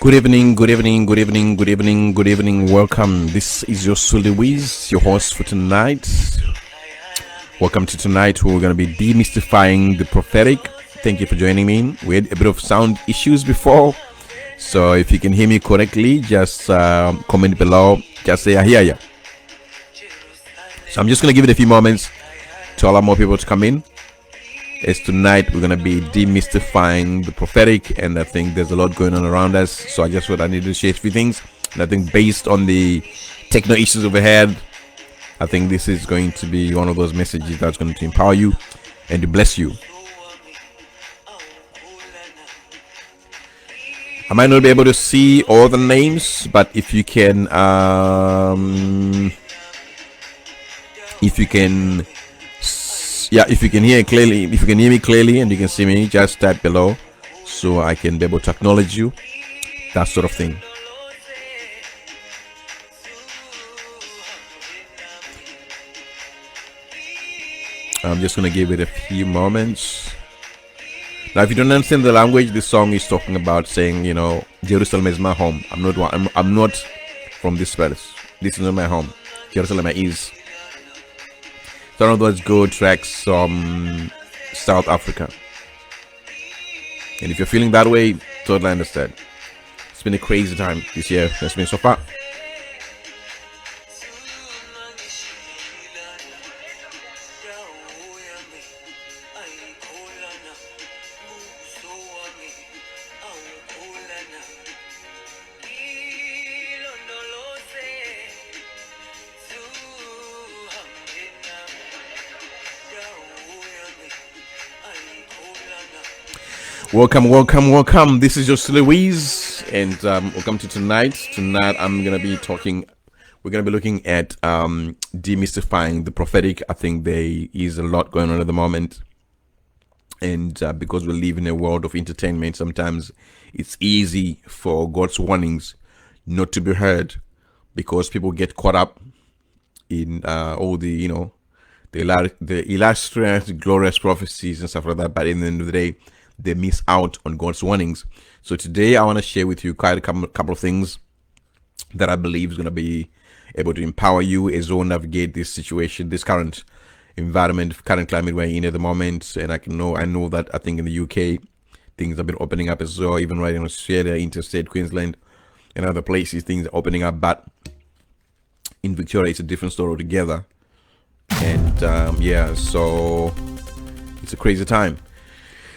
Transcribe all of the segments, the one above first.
Good evening, good evening, good evening, good evening, good evening. Welcome. This is your Louise, your host for tonight. Welcome to tonight. We're going to be demystifying the prophetic. Thank you for joining me. We had a bit of sound issues before, so if you can hear me correctly, just comment below. Just say I hear you. So I'm just going to give it a few moments to allow more people to come in. As tonight we're going to be demystifying the prophetic, and I think there's a lot going on around us, so I just thought I needed to share a few things. And I think based on the techno issues overhead, I think this is going to be one of those messages that's going to empower you and to bless you. I might not be able to see all the names, but if you can hear clearly, if you can hear me clearly and you can see me, just type below so I can be able to acknowledge you, that sort of thing. I'm just going to give it a few moments. Now, if you don't understand the language, this song is talking about saying, Jerusalem is my home. I'm not from this place. This is not my home. Jerusalem is. One of those good tracks from South Africa. And if you're feeling that way, totally understand. It's been a crazy time this year. It's been so far. Welcome. This is your Louise, and welcome to tonight. Tonight, we're gonna be looking at demystifying the prophetic. I think there is a lot going on at the moment, and because we live in a world of entertainment, sometimes it's easy for God's warnings not to be heard, because people get caught up in all the the illustrious, glorious prophecies and stuff like that. But in the end of the day, they miss out on God's warnings. So today I want to share with you quite a couple of things that I believe is going to be able to empower you as you navigate this situation, this current environment, current climate we're in at the moment. And I know that I think in the UK things have been opening up as well, even right in Australia, interstate, Queensland, and other places things are opening up. But in Victoria it's a different story altogether. And so it's a crazy time.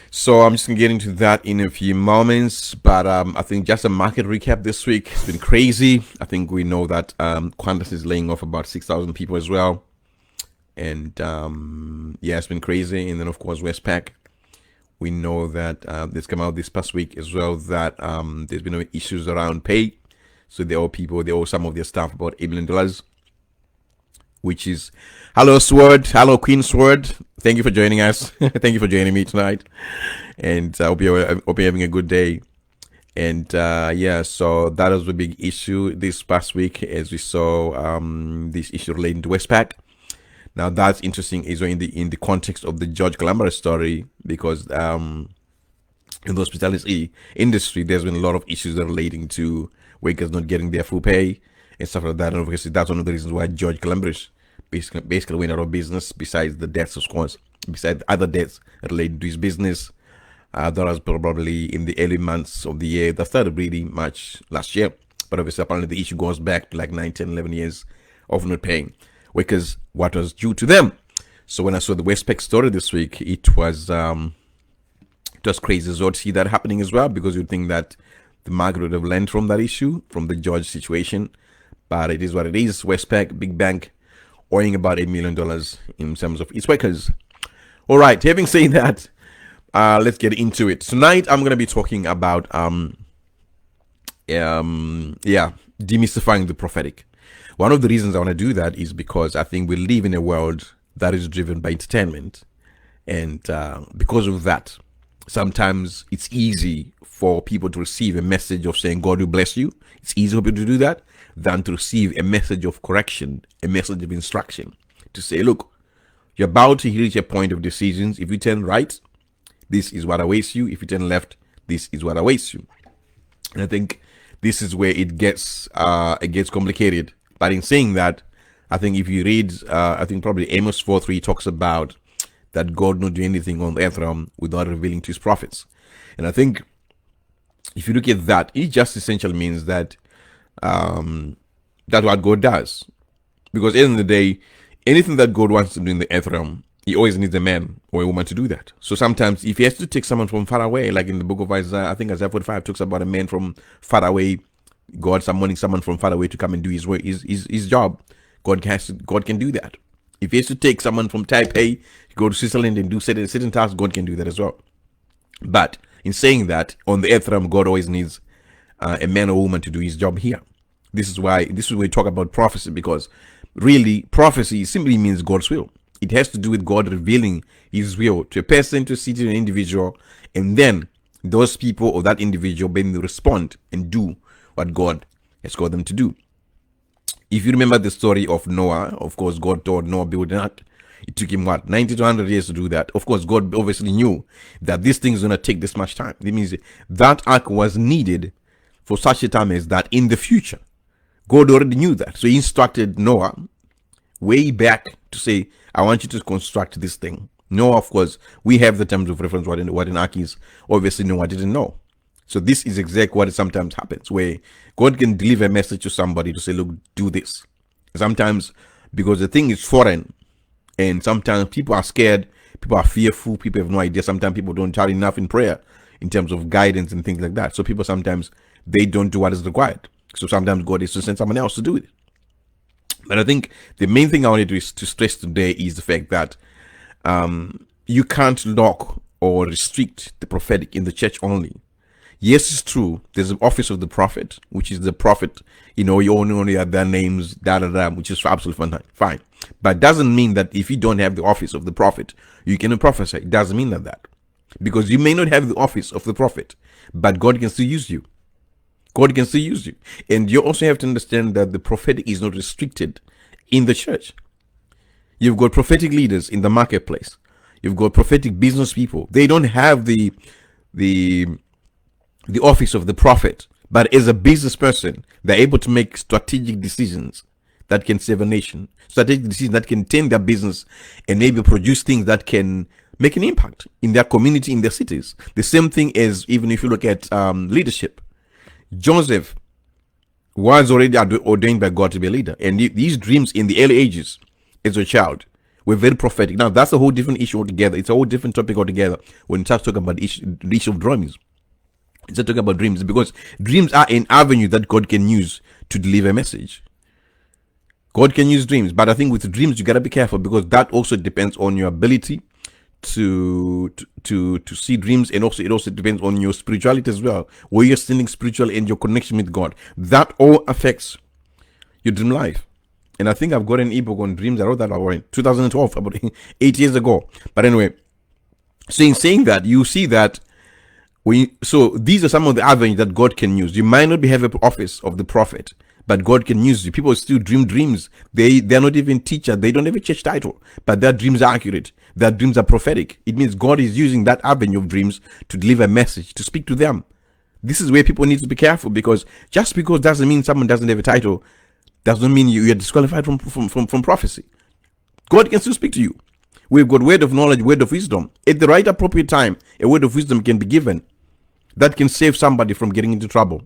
So I'm just going to get into that in a few moments. But I think just a market recap this week. It's been crazy. I think we know that Qantas is laying off about 6,000 people as well. And it's been crazy. And then, of course, Westpac. We know that this came out this past week as well, that there's been issues around pay. So they owe some of their staff about $8 million. Which is, hello Sword, hello Queen Sword. Thank you for joining us. Thank you for joining me tonight, and I hope you're having a good day. And so that was the big issue this past week, as we saw this issue relating to Westpac. Now that's interesting, is in the context of the George Calambres story, because in the hospitality industry, there's been a lot of issues relating to workers not getting their full pay and stuff like that. And obviously that's one of the reasons why George Calambres basically went out of business, besides the deaths, of course, besides other deaths related to his business. That was probably in the early months of the year. That started really much last year. But obviously, apparently the issue goes back to like 9, 10, 11 years of not paying workers what was due to them. So when I saw the Westpac story this week, it was crazy as well to see that happening as well, because you'd think that the market would have learned from that issue, from the George situation. But it is what it is. Westpac, big bank, owing about $8 million in terms of its workers. All right, having said that, let's get into it. Tonight, I'm going to be talking about demystifying the prophetic. One of the reasons I want to do that is because I think we live in a world that is driven by entertainment. And because of that, sometimes it's easy for people to receive a message of saying, God will bless you. It's easy for people to do that than to receive a message of correction, a message of instruction, to say, look, you're about to reach a point of decisions. If you turn right, this is what awaits you. If you turn left, this is what awaits you. And I think this is where it gets complicated. But in saying that, I think if you read, I think probably Amos 4:3 talks about that God not do anything on the earth realm without revealing to his prophets. And I think if you look at that, it just essentially means that that's what God does. Because at the end of the day, anything that God wants to do in the earth realm, he always needs a man or a woman to do that. So sometimes if he has to take someone from far away, like in the book of Isaiah, I think Isaiah 45 talks about a man from far away, God summoning someone from far away to come and do his work, his job. God can do that. If he has to take someone from Taipei, go to Switzerland and do certain tasks, God can do that as well. But in saying that, on the earth realm, God always needs a man or woman to do his job here. This is where we talk about prophecy, because really prophecy simply means God's will. It has to do with God revealing his will to a person, to a city, to an individual, and then those people or that individual then respond and do what God has called them to do. If you remember the story of Noah, of course, God told Noah build an ark. It took him 90 to 100 years to do that. Of course, God obviously knew that this thing is going to take this much time. It means that ark was needed for such a time as that in the future. God already knew that. So he instructed Noah way back to say, I want you to construct this thing. Noah, of course, we have the terms of reference what an ark is. Obviously, Noah didn't know. So this is exactly what sometimes happens, where God can deliver a message to somebody to say, look, do this. Sometimes because the thing is foreign, and sometimes people are scared, people are fearful, people have no idea. Sometimes people don't charge enough in prayer in terms of guidance and things like that. So people sometimes, they don't do what is required. So sometimes God is to send someone else to do it. But I think the main thing I wanted to stress today is the fact that you can't lock or restrict the prophetic in the church only. Yes, it's true. There's an office of the prophet, which is the prophet. You only have their names, which is absolutely fine. But it doesn't mean that if you don't have the office of the prophet, you cannot prophesy. It doesn't mean that. Because you may not have the office of the prophet, but God can still use you. God can still use you. And you also have to understand that the prophetic is not restricted in the church. You've got prophetic leaders in the marketplace. You've got prophetic business people. They don't have the office of the prophet, but as a business person, they're able to make strategic decisions that can save a nation, strategic decisions that can turn their business and maybe produce things that can make an impact in their community, in their cities. The same thing as even if you look at leadership. Joseph was already ordained by God to be a leader, and these dreams in the early ages as a child were very prophetic. Now that's a whole different issue altogether. It's a whole different topic altogether when you start talking about the issue of dreams. It's not talking about dreams, because dreams are an avenue that God can use to deliver a message. God can use dreams, but I think with dreams you gotta be careful, because that also depends on your ability to see dreams, and also it also depends on your spirituality as well, where you're standing spiritually and your connection with God. That all affects your dream life. And I think I've got an ebook on dreams. I wrote that in 2012, about 8 years ago. But anyway, so in saying that, you see that so these are some of the avenues that God can use. You might not have an office of the prophet, but God can use you. People still dream dreams. They're not even teachers. They don't have a church title, but their dreams are accurate. Their dreams are prophetic. It means God is using that avenue of dreams to deliver a message, to speak to them. This is where people need to be careful, because just because doesn't mean someone doesn't have a title, doesn't mean you are disqualified from prophecy. God can still speak to you. We've got word of knowledge, word of wisdom. At the right appropriate time, a word of wisdom can be given that can save somebody from getting into trouble,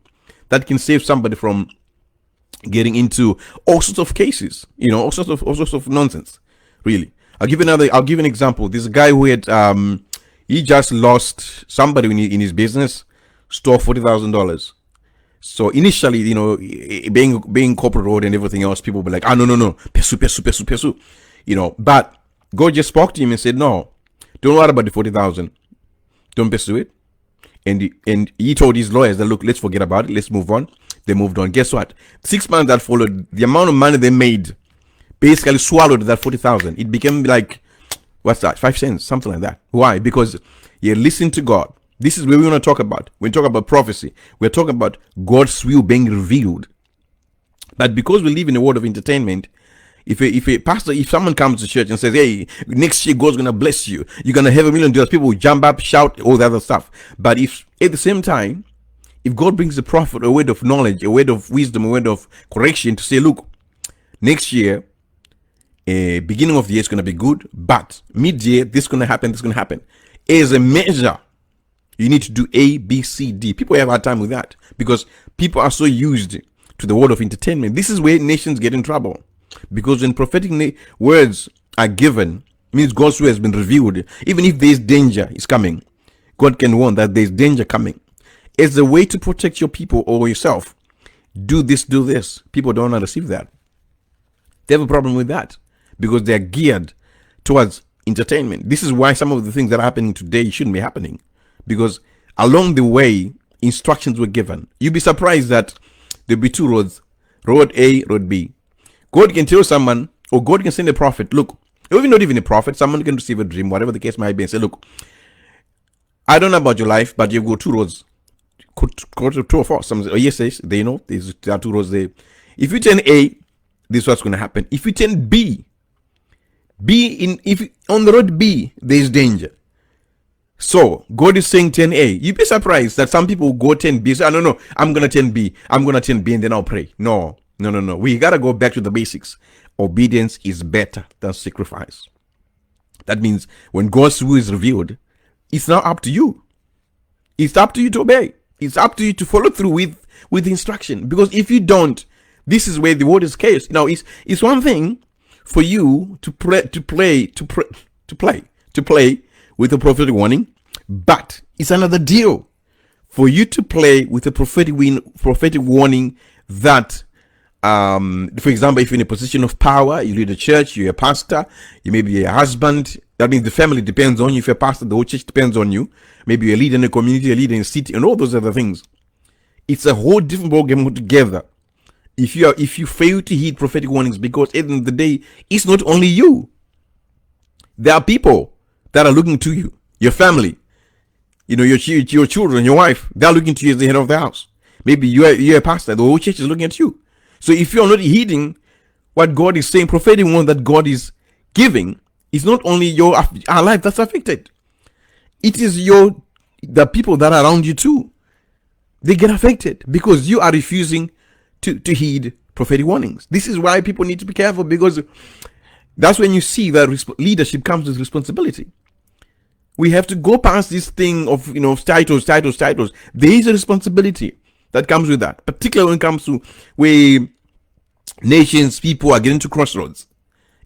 that can save somebody from getting into all sorts of cases, all sorts of nonsense. Really, I'll give an example. This guy who had he just lost somebody in his business, stole $40,000. So initially, being corporate road and everything else, people were like, no, pursue, but God just spoke to him and said, no, don't worry about the 40,000, don't pursue it. And he told his lawyers that, look, let's forget about it, let's move on. They moved on. Guess what? 6 months that followed, the amount of money they made basically swallowed that 40,000. It became like, what's that? 5 cents, something like that. Why? Because you listen to God. This is where we want to talk about. When we talk about prophecy, we're talking about God's will being revealed. But because we live in a world of entertainment, if someone comes to church and says, hey, next year God's gonna bless you, you're gonna have $1 million, people will jump up, shout, all the other stuff. But if at the same time If God brings a prophet, a word of knowledge, a word of wisdom, a word of correction to say, look, next year, beginning of the year is going to be good, but mid-year, this is going to happen, this is going to happen. As a measure, you need to do A, B, C, D. People have a hard time with that because people are so used to the word of entertainment. This is where nations get in trouble. Because when prophetic words are given, means God's word has been revealed. Even if there's danger is coming, God can warn that there's danger coming. As a way to protect your people or yourself, do this, do this. People don't want to receive that. They have a problem with that because they're geared towards entertainment. This is why some of the things that are happening today shouldn't be happening, because along the way, instructions were given. You'd be surprised that there'll be two roads, road A, road B. God can tell someone, or God can send a prophet, look, even not even a prophet, someone can receive a dream, whatever the case might be, and say, look, I don't know about your life, but you've got two roads. Go to true or false. Someone says, oh, yes, they know. There are two roads there. If you turn A, this is what's going to happen. If you turn B, if on the road B, there's danger. So God is saying turn A. You'd be surprised that some people go turn B. Say, no, I'm going to turn B. I'm going to turn B and then I'll pray. No. We got to go back to the basics. Obedience is better than sacrifice. That means when God's will is revealed, it's now up to you. It's up to you to obey. It's up to you to follow through with the instruction. Because if you don't, this is where the word is chaos. Now, it's one thing for you to play with a prophetic warning, but it's another deal for you to play with a prophetic warning that, for example, if you're in a position of power, you lead a church, you're a pastor, you may be a husband. That means the family depends on you. If you're a pastor, the whole church depends on you. Maybe you're a leader in a community, a leader in a city, and all those other things. It's a whole different ballgame altogether. If you fail to heed prophetic warnings, because at the end of the day, it's not only you. There are people that are looking to you, your family, your children, your wife. They're looking to you as the head of the house. Maybe you're a pastor. The whole church is looking at you. So if you're not heeding what God is saying, prophetic one that God is giving, it's not only our life that's affected. It is the people that are around you too. They get affected because you are refusing to heed prophetic warnings. This is why people need to be careful, because that's when you see that leadership comes with responsibility. We have to go past this thing of titles. There is a responsibility that comes with that, particularly when it comes to where nations, people are getting to crossroads.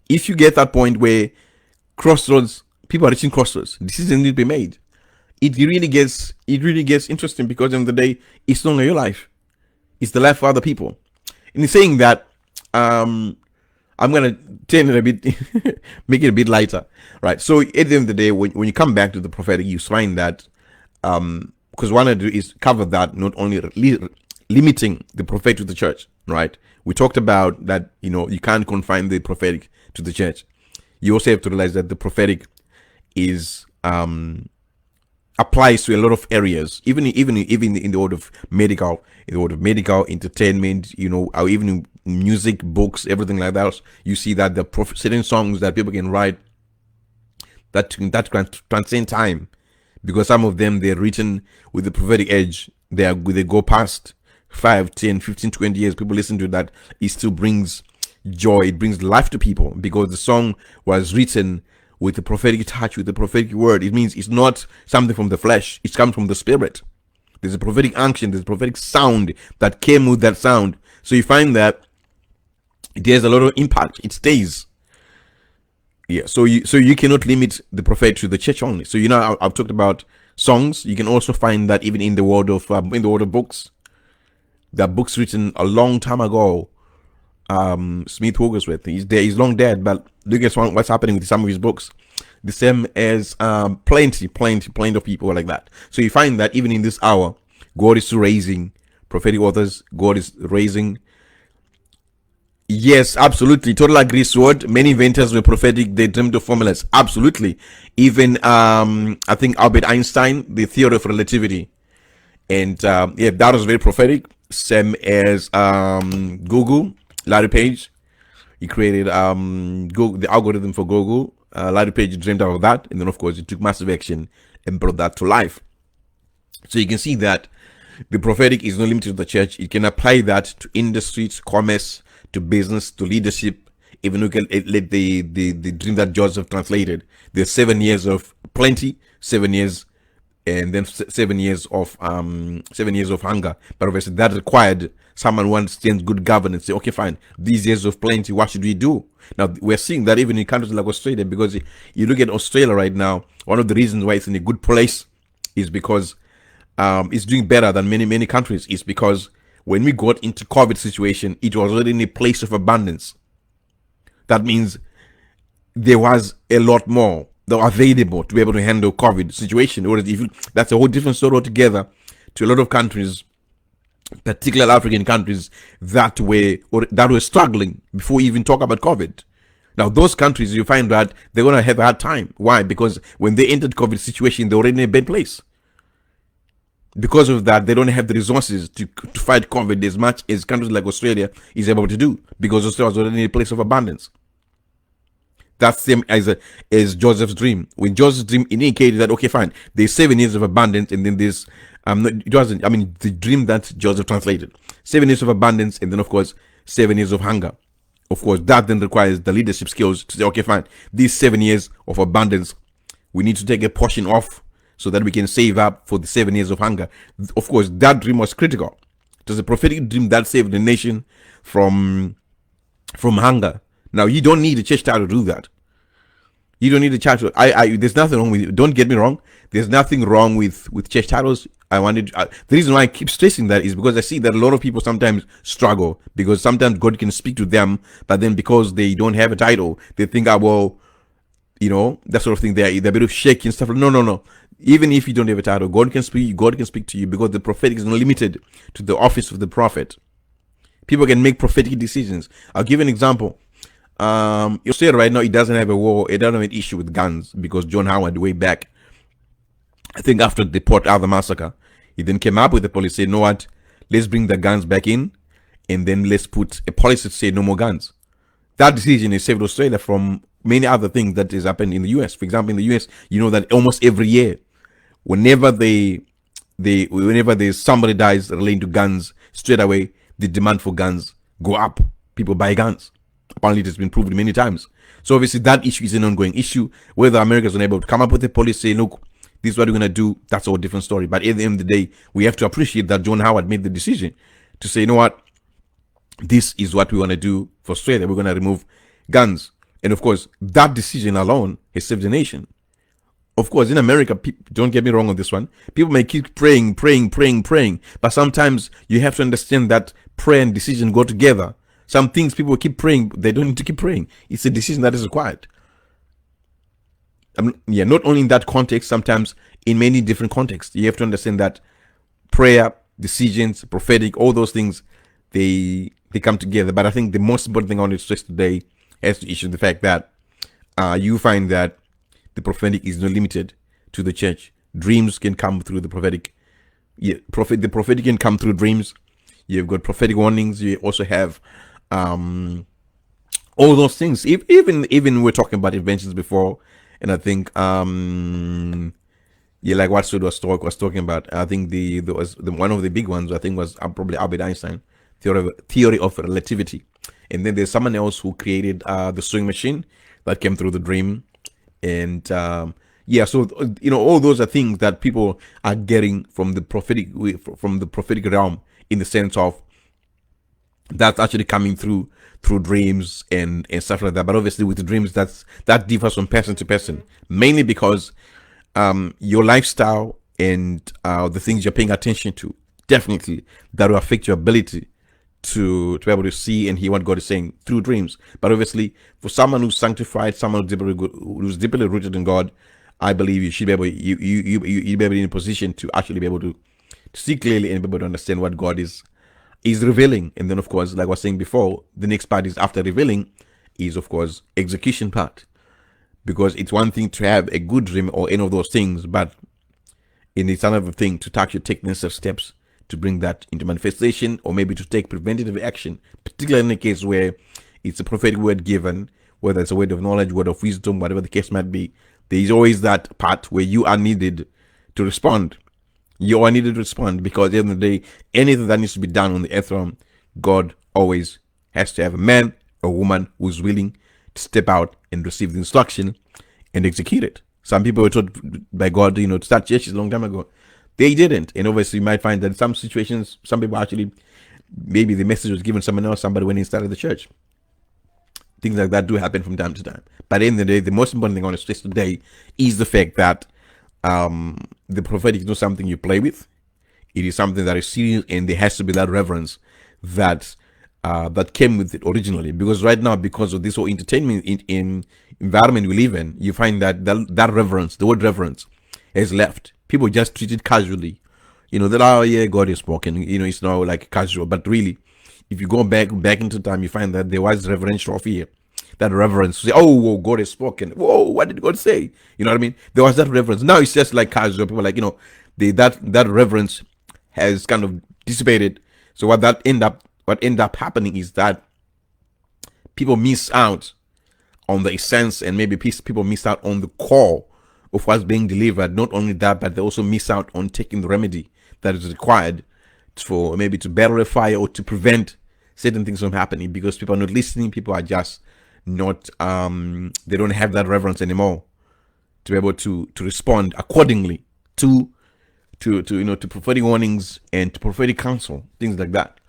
If you get that point where people are reaching crossroads, decisions need to be made. It really gets interesting, because at the end of the day, it's not only your life, it's the life of other people. And in saying that, I'm gonna turn it a bit, make it a bit lighter, right? So at the end of the day, when you come back to the prophetic, you find that, because one of is cover that, not only limiting the prophetic to the church, right? We talked about that, you can't confine the prophetic to the church. You also have to realize that the prophetic is applies to a lot of areas, even in the world of medical, entertainment, or even in music, books, everything like that. You see that the certain songs that people can write that can transcend time, because some of them they're written with the prophetic edge. They go past 5, 10, 15, 20 years. People listen to that. It still brings joy. It brings life to people, because the song was written with the prophetic touch, with the prophetic word. It means it's not something from the flesh. It comes from the spirit. There's a prophetic unction. There's a prophetic sound that came with that sound. So you find that there's a lot of impact. It stays. Yeah. So you cannot limit the prophetic to the church only. So I've talked about songs. You can also find that even in the world of books. There are books written a long time ago. Smith Wigglesworth, he's long dead, but look at what's happening with some of his books. The same as plenty of people like that. So you find that even in this hour, God is raising prophetic authors. God is raising. Yes, absolutely, total agree. Sword. Many inventors were prophetic. They dreamed of formulas. Absolutely. Even I think Albert Einstein, the theory of relativity, and that was very prophetic. Same as Google. Larry Page, he created Google, the algorithm for Google. Larry Page dreamed of that, and then of course he took massive action and brought that to life. So you can see that The prophetic is not limited to the church. It can apply that to industry, to commerce, to business, to leadership. Even we can let the dream that Joseph translated. There's 7 years of plenty, 7 years, and then 7 years of hunger. But obviously that required someone who understands good governance. Say, okay, fine. These years of plenty, what should we do? Now we're seeing that even in countries like Australia, because you look at Australia right now. One of the reasons why it's in a good place is because it's doing better than many countries. Is because when we got into COVID situation, it was already in a place of abundance. That means there was a lot more that were available to be able to handle COVID situation. Or that's a whole different story altogether to a lot of countries, particularly African countries that were struggling before we even talk about COVID. Now, those countries, you find that they're going to have a hard time. Why? Because when they entered COVID situation, they're already in a bad place. Because of that, they don't have the resources to fight COVID as much as countries like Australia is able to do, because Australia was already in a place of abundance. That's same as Joseph's dream. When Joseph's dream indicated that, okay, fine, there's 7 years of abundance, and then there's the dream that Joseph translated, 7 years of abundance, and then of course 7 years of hunger. Of course, that then requires the leadership skills to say, okay, fine, these 7 years of abundance, we need to take a portion off so that we can save up for the 7 years of hunger. Of course, that dream was critical. It was a prophetic dream that saved the nation from hunger. Now, you don't need a church title to do that. You don't need a church. There's nothing wrong with it. Don't get me wrong. There's nothing wrong with church titles. The reason why I keep stressing that is because I see that a lot of people sometimes struggle, because sometimes God can speak to them, but then because they don't have a title, they think, well, that sort of thing. They're a bit of shaky and stuff. No. Even if you don't have a title, God can speak to you, because the prophetic is not limited to the office of the prophet. People can make prophetic decisions. I'll give an example. Australia right now, it doesn't have a war. It doesn't have an issue with guns, because John Howard, way back, I think after the Port Arthur massacre, he then came up with a policy, you know what, let's bring the guns back in, and then let's put a policy to say no more guns. That decision has saved Australia from many other things that has happened in the US. For example, in the US, you know that almost every year, whenever there's somebody dies relating to guns, straight away the demand for guns go up. People buy guns. Apparently, it has been proven many times. So obviously, that issue is an ongoing issue. Whether America is unable to come up with a policy, look, this is what we're going to do, that's a different story. But at the end of the day, we have to appreciate that John Howard made the decision to say, you know what, this is what we want to do for Australia. We're going to remove guns. And of course, that decision alone has saved the nation. Of course, in America, don't get me wrong on this one, people may keep praying. But sometimes you have to understand that prayer and decision go together. Some things people keep praying, they don't need to keep praying. It's a decision that is required. Not only in that context, sometimes in many different contexts. You have to understand that prayer, decisions, prophetic, all those things, they come together. But I think the most important thing I want to stress today has to issue the fact that you find that the prophetic is not limited to the church. Dreams can come through the prophetic. The prophetic can come through dreams. You've got prophetic warnings. You also have all those things. Even we're talking about inventions before, and I think like what Sud was talking about. I think the one of the big ones I think was probably Albert Einstein, theory of relativity. And then there's someone else who created the sewing machine that came through the dream. And so all those are things that people are getting from the prophetic realm, in the sense of that's actually coming through dreams and stuff like that. But obviously with the dreams, that differs from person to person, mainly because your lifestyle and the things you're paying attention to, definitely that will affect your ability to be able to see and hear what God is saying through dreams. But obviously, for someone who's sanctified, someone who's deeply rooted in God, I believe you should be able, you'll be able in a position to actually be able to see clearly and be able to understand what God is revealing. And then, of course, like I was saying before, the next part is after revealing is, of course, execution part. Because it's one thing to have a good dream or any of those things, but it's another thing to actually take necessary steps to bring that into manifestation, or maybe to take preventative action, particularly in the case where it's a prophetic word given, whether it's a word of knowledge, word of wisdom, whatever the case might be. There is always that part where you are needed to respond. You all needed to respond, because at the end of the day, anything that needs to be done on the earth realm, God always has to have a man or woman who's willing to step out and receive the instruction and execute it. Some people were taught by God, to start churches a long time ago. They didn't. And obviously, you might find that in some situations, some people actually, maybe the message was given to someone else, somebody went and started the church. Things like that do happen from time to time. But at the end of the day, the most important thing I want to stress today is the fact that the prophetic is not something you play with. It is something that is serious, and there has to be that reverence that that came with it originally. Because right now, because of this whole entertainment in environment we live in, you find that reverence, the word reverence, has left. People just treat it casually. That, oh yeah, God is spoken. It's now like casual. But really, if you go back into time, you find that there was reverential fear. That reverence, say, oh, God has spoken. Whoa, what did God say? You know what I mean? There was that reverence. Now it's just like casual. People like, that reverence has kind of dissipated. So what end up happening is that people miss out on the essence, and maybe people miss out on the core of what's being delivered. Not only that, but they also miss out on taking the remedy that is required for maybe to battle a fire or to prevent certain things from happening, because people are not listening. People are just not they don't have that reverence anymore to be able to respond accordingly to prophetic warnings and to prophetic counsel, things like that.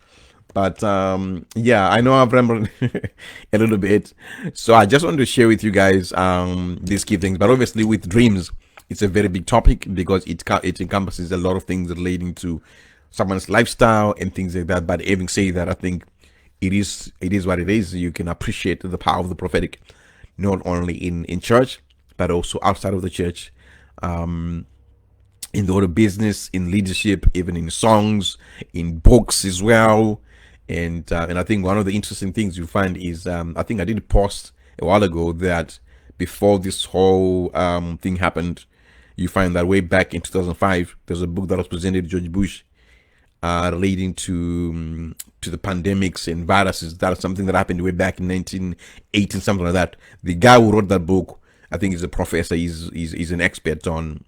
But yeah, I know I've rambled a little bit, so I just wanted to share with you guys these key things. But obviously, with dreams, it's a very big topic, because it encompasses a lot of things relating to someone's lifestyle and things like that. But having said that, I think it is what it is. You can appreciate the power of the prophetic, not only in church, but also outside of the church, in the other business, in leadership, even in songs, in books as well. And I think one of the interesting things you find is, I think I did a post a while ago that before this whole thing happened, you find that way back in 2005, there's a book that was presented to George Bush relating to the pandemics and viruses. That's something that happened way back in 1918, something like that. The guy who wrote that book, I think, is a professor. He's an expert on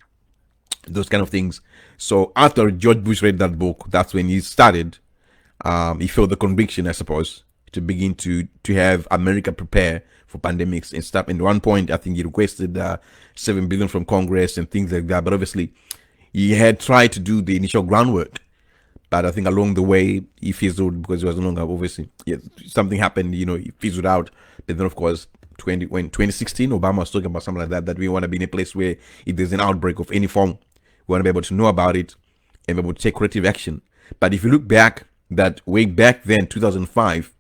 those kind of things. So after George Bush read that book, that's when he started. He felt the conviction, I suppose, to begin to have America prepare for pandemics and stuff. And at one point, I think he requested $7 billion from Congress and things like that. But obviously, he had tried to do the initial groundwork. But I think along the way, he fizzled, because he was no longer, obviously, something happened, he fizzled out. But then, of course, when 2016, Obama was talking about something like that we want to be in a place where if there's an outbreak of any form, we want to be able to know about it and be able to take corrective action. But if you look back, that way back then, 2005,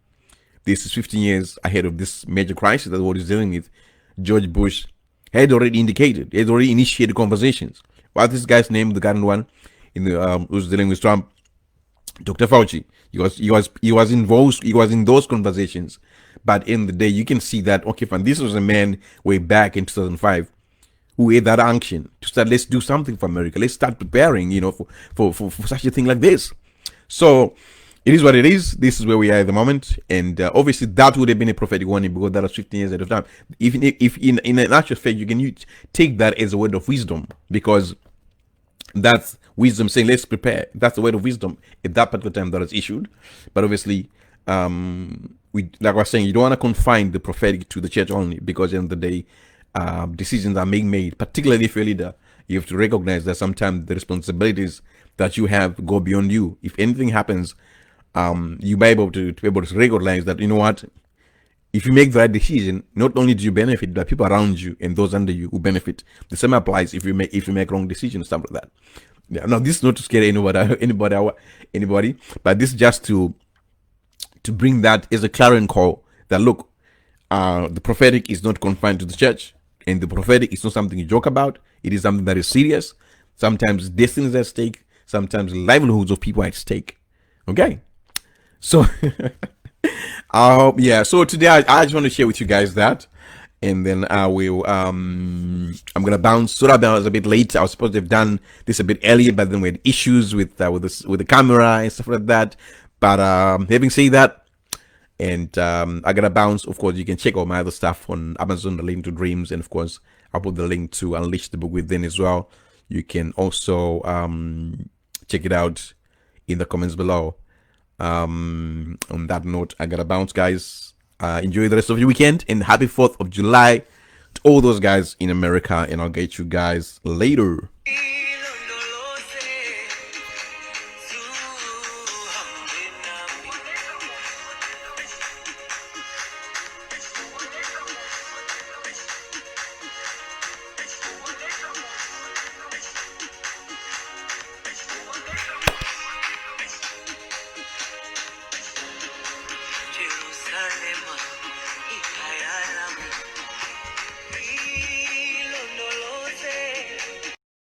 this is 15 years ahead of this major crisis that the world is dealing with, George Bush had already indicated, he had already initiated conversations. What's this guy's name, the current one, who's dealing with Trump? Dr. Fauci. He was involved. He was in those conversations. But in the day, you can see that, okay, fine, this was a man way back in 2005 who had that unction to start, let's do something for America. Let's start preparing, for such a thing like this. So it is what it is. This is where we are at the moment. And obviously that would have been a prophetic warning, because that was 15 years at a time. Even if in an actual fact, you can take that as a word of wisdom, because that's wisdom saying, let's prepare. That's the word of wisdom at that particular time that was issued. But obviously, like I was saying, you don't want to confine the prophetic to the church only, because at the end of the day, decisions are being made, particularly if you're a leader. You have to recognize that sometimes the responsibilities that you have go beyond you. If anything happens, you might be able to recognize that, you know what, if you make the right decision, not only do you benefit, but people around you and those under you who benefit. The same applies if you make wrong decisions, stuff like that. Yeah, now this is not to scare anybody, but this is just to bring that as a clarion call that, look, the prophetic is not confined to the church, and the prophetic is not something you joke about. It is something that is serious. Sometimes destiny is at stake. Sometimes livelihoods of people are at stake. Okay, so yeah. So today I just want to share with you guys that, and then I will. I'm gonna bounce. So that I was a bit late. I was supposed to have done this a bit earlier, but then we had issues with the camera and stuff like that. But having said that, and I gotta bounce. Of course, you can check all my other stuff on Amazon, the link to Dreams, and of course, I'll put the link to Unleash the Book Within as well. You can also check it out in the comments below. On that note, I gotta bounce, guys. Enjoy the rest of your weekend and happy 4th of July to all those guys in America, and I'll get you guys later.